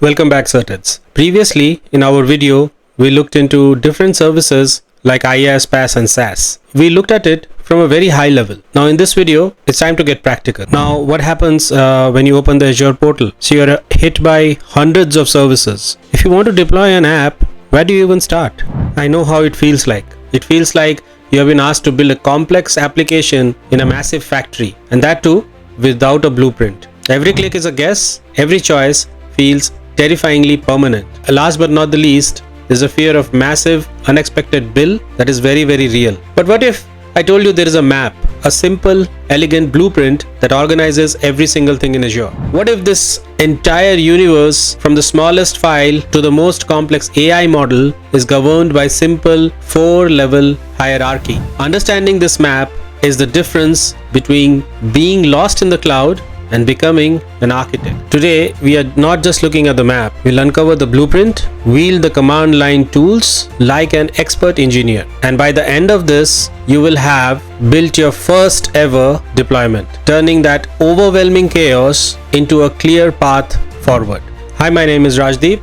Welcome back, Certeds. Previously, in our video, we looked into different services like IaaS, PaaS and SaaS. We looked at it from a very high level. Now in this video, it's time to get practical. Now what happens when you open the Azure portal? So you're hit by hundreds of services. If you want to deploy an app, where do you even start? I know how it feels like. It feels like you have been asked to build a complex application in a massive factory, and that too without a blueprint. Every click is a guess, every choice feels terrifyingly permanent. Last but not the least, there's a fear of massive, unexpected bill that is very, very real. But what if I told you there is a map, a simple, elegant blueprint that organizes every single thing in Azure? What if this entire universe, from the smallest file to the most complex AI model, is governed by simple 4-level hierarchy? Understanding this map is the difference between being lost in the cloud and becoming an architect. Today, we are not just looking at the map. We'll uncover the blueprint, wield the command line tools like an expert engineer. And by the end of this, you will have built your first ever deployment, turning that overwhelming chaos into a clear path forward. Hi, my name is Rajdeep,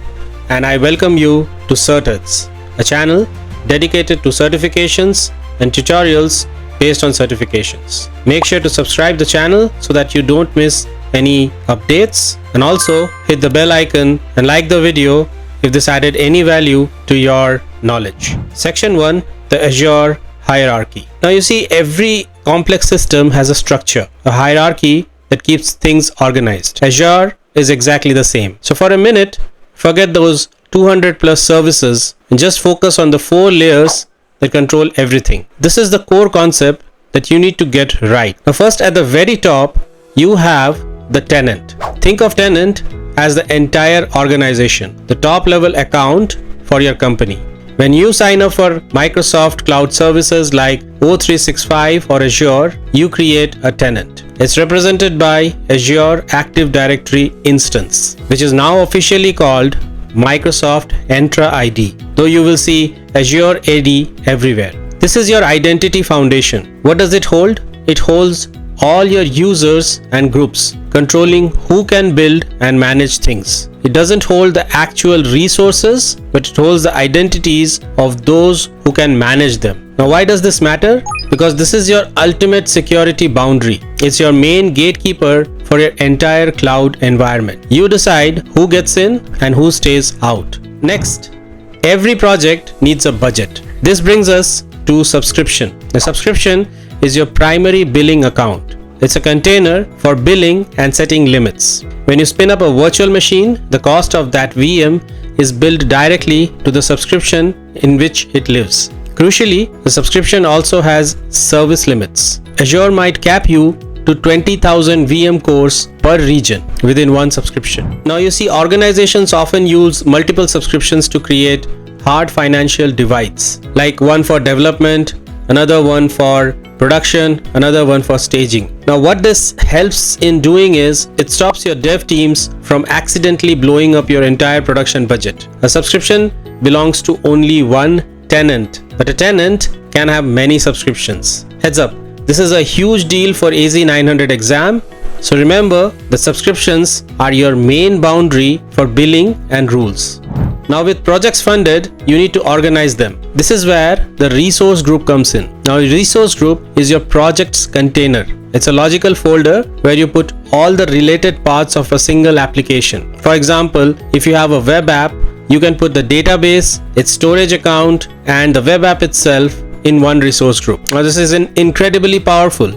and I welcome you to Certeds, a channel dedicated to certifications and tutorials based on certifications. Make sure to subscribe the channel so that you don't miss any updates, and also hit the bell icon and like the video if this added any value to your knowledge. Section 1, the Azure hierarchy. Now you see, every complex system has a structure, a hierarchy that keeps things organized. Azure is exactly the same. So for a minute, forget those 200 plus services and just focus on the 4 layers that control everything. This is the core concept that you need to get right. Now first, at the very top, you have the tenant. Think of tenant as the entire organization, the top level account for your company. When you sign up for Microsoft cloud services like O365 or Azure, you create a tenant. It's represented by Azure Active Directory instance, which is now officially called Microsoft Entra ID, though you will see Azure AD everywhere. This is your identity foundation. What does it hold? It holds all your users and groups, controlling who can build and manage things. It doesn't hold the actual resources, but it holds the identities of those who can manage them. Now, why does this matter? Because this is your ultimate security boundary. It's your main gatekeeper for your entire cloud environment. You decide who gets in and who stays out. Next, every project needs a budget. This brings us to subscription. The subscription is your primary billing account. It's a container for billing and setting limits. When you spin up a virtual machine, the cost of that VM is billed directly to the subscription in which it lives. Crucially, the subscription also has service limits. Azure might cap you to 20,000 VM cores per region within one subscription. Now you see, organizations often use multiple subscriptions to create hard financial divides, like one for development, another one for production, another one for staging. Now what this helps in doing is, it stops your dev teams from accidentally blowing up your entire production budget. A subscription belongs to only one tenant, but a tenant can have many subscriptions. Heads up, this is a huge deal for AZ-900 exam. So remember, the subscriptions are your main boundary for billing and rules. Now with projects funded, you need to organize them. This is where the resource group comes in. Now a resource group is your project's container. It's a logical folder where you put all the related parts of a single application. For example, if you have a web app, you can put the database, its storage account, and the web app itself in one resource group. Now this is incredibly powerful.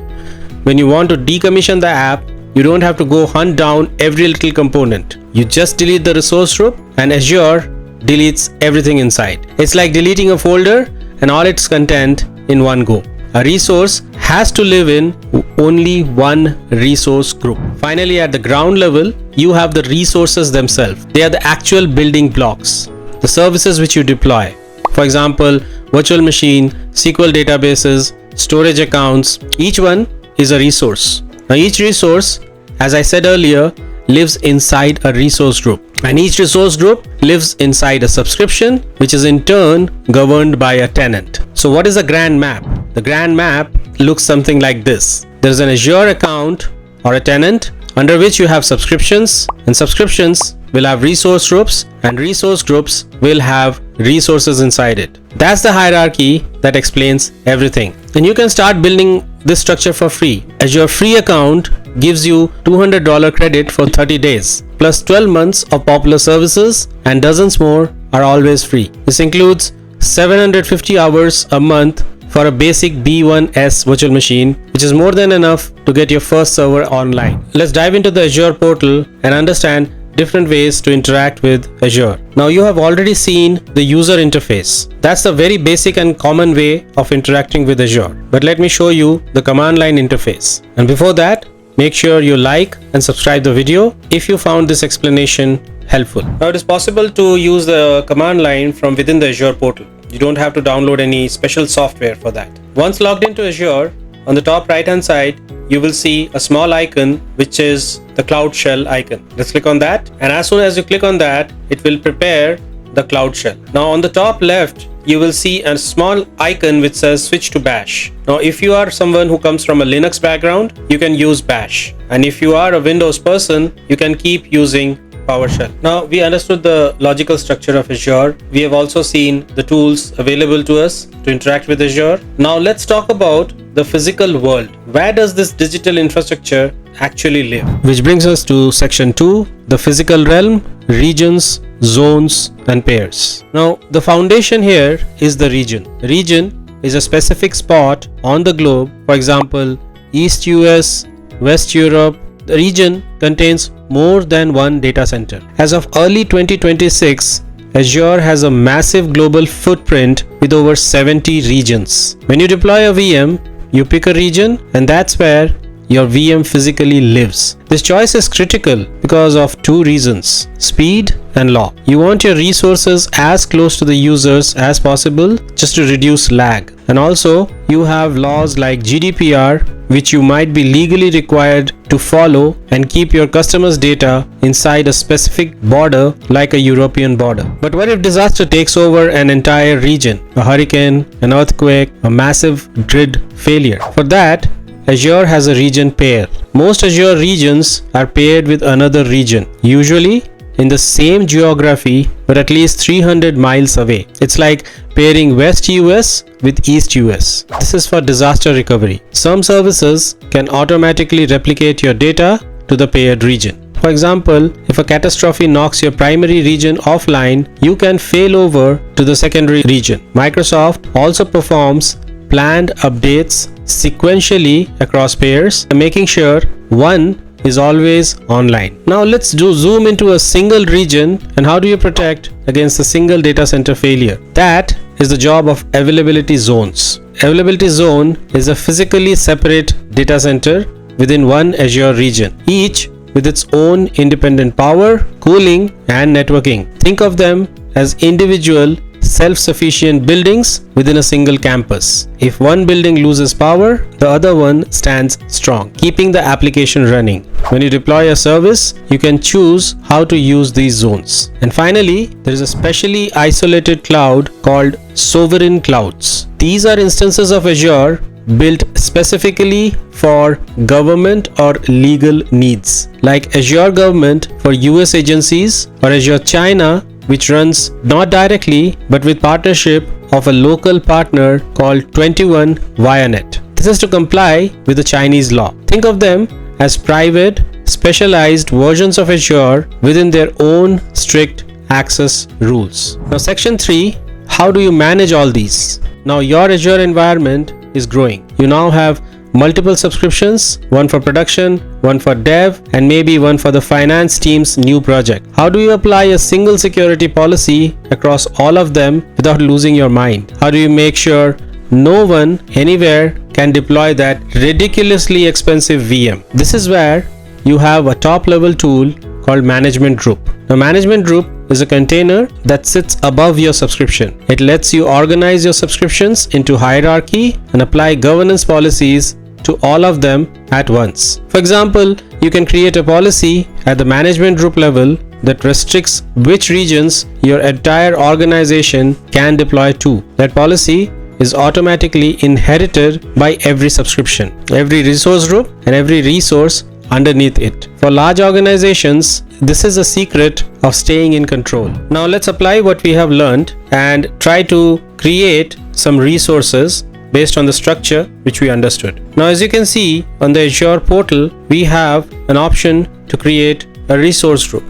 When you want to decommission the app, you don't have to go hunt down every little component. You just delete the resource group and Azure deletes everything inside. It's like deleting a folder and all its content in one go. A resource has to live in only one resource group. Finally, at the ground level, you have the resources themselves. They are the actual building blocks, the services which you deploy. For example, virtual machine, SQL databases, storage accounts, each one is a resource. Now each resource, as I said earlier, lives inside a resource group, and each resource group lives inside a subscription, which is in turn governed by a tenant. So what is a grand map? The grand map looks something like this. There is an Azure account or a tenant under which you have subscriptions, and subscriptions will have resource groups, and resource groups will have resources inside it. That's the hierarchy that explains everything. And you can start building this structure for free. Azure free account gives you $200 credit for 30 days, plus 12 months of popular services, and dozens more are always free. This includes 750 hours a month for a basic B1S virtual machine, which is more than enough to get your first server online. Let's dive into the Azure portal and understand different ways to interact with Azure. Now you have already seen the user interface. That's the very basic and common way of interacting with Azure. But let me show you the command line interface. And before that, make sure you like and subscribe the video if you found this explanation helpful. Now it is possible to use the command line from within the Azure portal. You don't have to download any special software for that. Once logged into Azure, on the top right hand side, you will see a small icon which is the Cloud Shell icon. Let's click on that, and as soon as you click on that, it will prepare the Cloud Shell. Now on the top left, you will see a small icon which says switch to bash. Now if you are someone who comes from a Linux background, you can use bash, and if you are a Windows person, you can keep using PowerShell. Now we understood the logical structure of Azure. We have also seen the tools available to us to interact with Azure. Now let's talk about the physical world. Where does this digital infrastructure actually live? Which brings us to section 2, the physical realm, regions, zones and pairs. Now the foundation here is the region. The region is a specific spot on the globe. For example, East US, West Europe. The region contains more than one data center. As of early 2026, Azure has a massive global footprint with over 70 regions. When you deploy a VM, you pick a region, and that's where your VM physically lives. This choice is critical because of two reasons: speed and law. You want your resources as close to the users as possible just to reduce lag. And also, you have laws like GDPR, which you might be legally required to follow and keep your customers' data inside a specific border like a European border. But what if disaster takes over an entire region? A hurricane, an earthquake, a massive grid failure. For that, Azure has a region pair. Most Azure regions are paired with another region, usually in the same geography but at least 300 miles away. It's like pairing West US with East US. This is for disaster recovery. Some services can automatically replicate your data to the paired region. For example, if a catastrophe knocks your primary region offline, you can fail over to the secondary region. Microsoft also performs planned updates sequentially across pairs, making sure one is always online. Now let's zoom into a single region, and how do you protect against a single data center failure? That is the job of availability zones. Availability zone is a physically separate data center within one Azure region, each with its own independent power, cooling and networking. Think of them as individual self-sufficient buildings within a single campus. If one building loses power, the other one stands strong, keeping the application running. When you deploy a service, you can choose how to use these zones. And finally, there is a specially isolated cloud called sovereign clouds. These are instances of Azure built specifically for government or legal needs, like Azure Government for US agencies, or Azure China, which runs not directly but with partnership of a local partner called 21 ViaNet. This is to comply with the Chinese law. Think of them as private, specialized versions of Azure within their own strict access rules. Now section 3, how do you manage all these? Now your Azure environment is growing. You now have multiple subscriptions, one for production, one for dev, and maybe one for the finance team's new project. How do you apply a single security policy across all of them without losing your mind? How do you make sure no one anywhere can deploy that ridiculously expensive VM? This is where you have a top level tool called Management Group. Now Management Group is a container that sits above your subscription. It lets you organize your subscriptions into hierarchy and apply governance policies to all of them at once. For example, you can create a policy at the management group level that restricts which regions your entire organization can deploy to. That policy is automatically inherited by every subscription. Every resource group and every resource underneath it. For large organizations, this is a secret of staying in control. Now let's apply what we have learned and try to create some resources based on the structure which we understood. Now as you can see on the Azure portal, we have an option to create a resource group.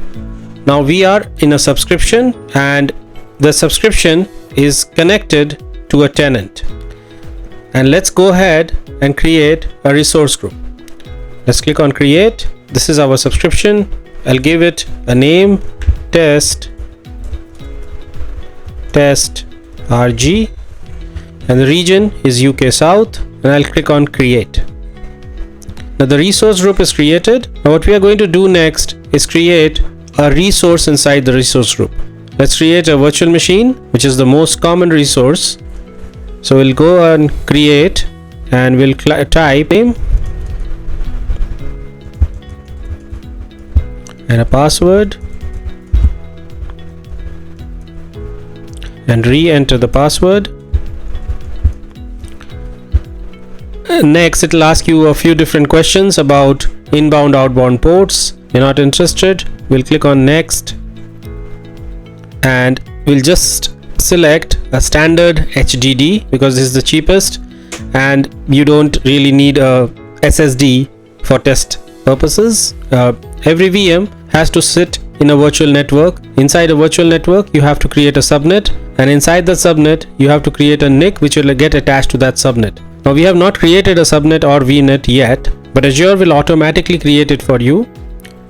Now we are in a subscription and the subscription is connected to a tenant. And let's go ahead and create a resource group. Let's click on create. This is our subscription. I'll give it a name, test RG, and the region is UK South, and I'll click on create. Now the resource group is created. Now what we are going to do next is create a resource inside the resource group. Let's create a virtual machine, which is the most common resource. So we'll go and create and we'll type name and a password and re-enter the password. Next, it will ask you a few different questions about inbound, outbound ports. You're not interested. We'll click on next and we'll just select a standard HDD because this is the cheapest and you don't really need a SSD for test purposes. Every VM has to sit in a virtual network. Inside a virtual network, you have to create a subnet, and inside the subnet, you have to create a NIC which will get attached to that subnet. Now we have not created a subnet or VNet yet, but Azure will automatically create it for you.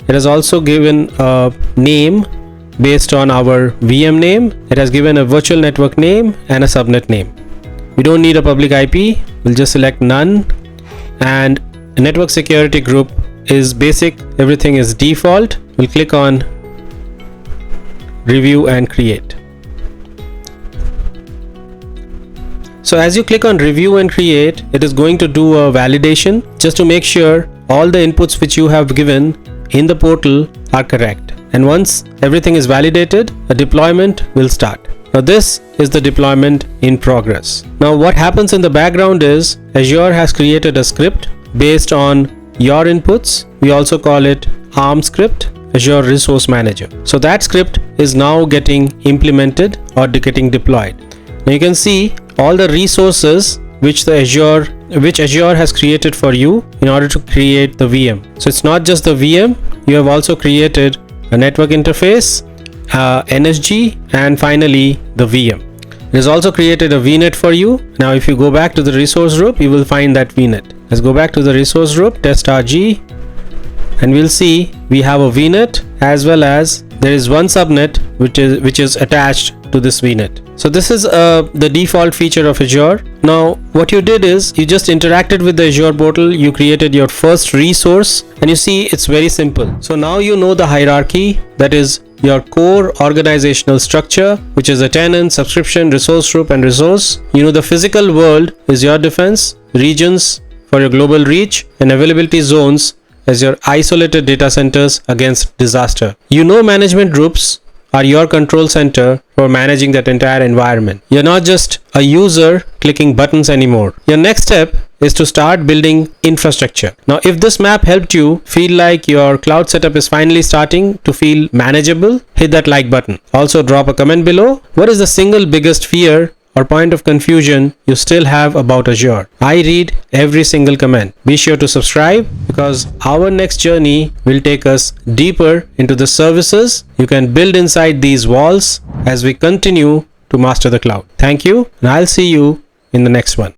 It has also given a name based on our VM name. It has given a virtual network name and a subnet name. We don't need a public IP. We'll just select none, and a network security group is basic. Everything is default. We'll click on review and create. So as you click on review and create, it is going to do a validation just to make sure all the inputs which you have given in the portal are correct. And once everything is validated, a deployment will start. Now this is the deployment in progress. Now what happens in the background is Azure has created a script based on your inputs. We also call it ARM script, Azure Resource Manager. So that script is now getting implemented or getting deployed. Now you can see all the resources which Azure has created for you in order to create the VM. So it's not just the VM, you have also created a network interface, NSG, and finally the VM. It has also created a VNet for you. Now if you go back to the resource group, you will find that VNet. Let's go back to the resource group, test RG, and we'll see we have a VNet as well as there is one subnet which is attached to this VNet. So this is the default feature of Azure. Now what you did is you just interacted with the Azure portal, you created your first resource, and you see it's very simple. So now you know the hierarchy, that is your core organizational structure, which is a tenant, subscription, resource group, and resource. You know the physical world is your defense, regions for your global reach, and availability zones as your isolated data centers against disaster. You know management groups are your control center for managing that entire environment. You're not just a user clicking buttons anymore. Your next step is to start building infrastructure. Now, if this map helped you feel like your cloud setup is finally starting to feel manageable, hit that like button. Also, drop a comment below. What is the single biggest fear or point of confusion you still have about Azure? I read every single comment. Be sure to subscribe because our next journey will take us deeper into the services you can build inside these walls as we continue to master the cloud. Thank you, and I'll see you in the next one.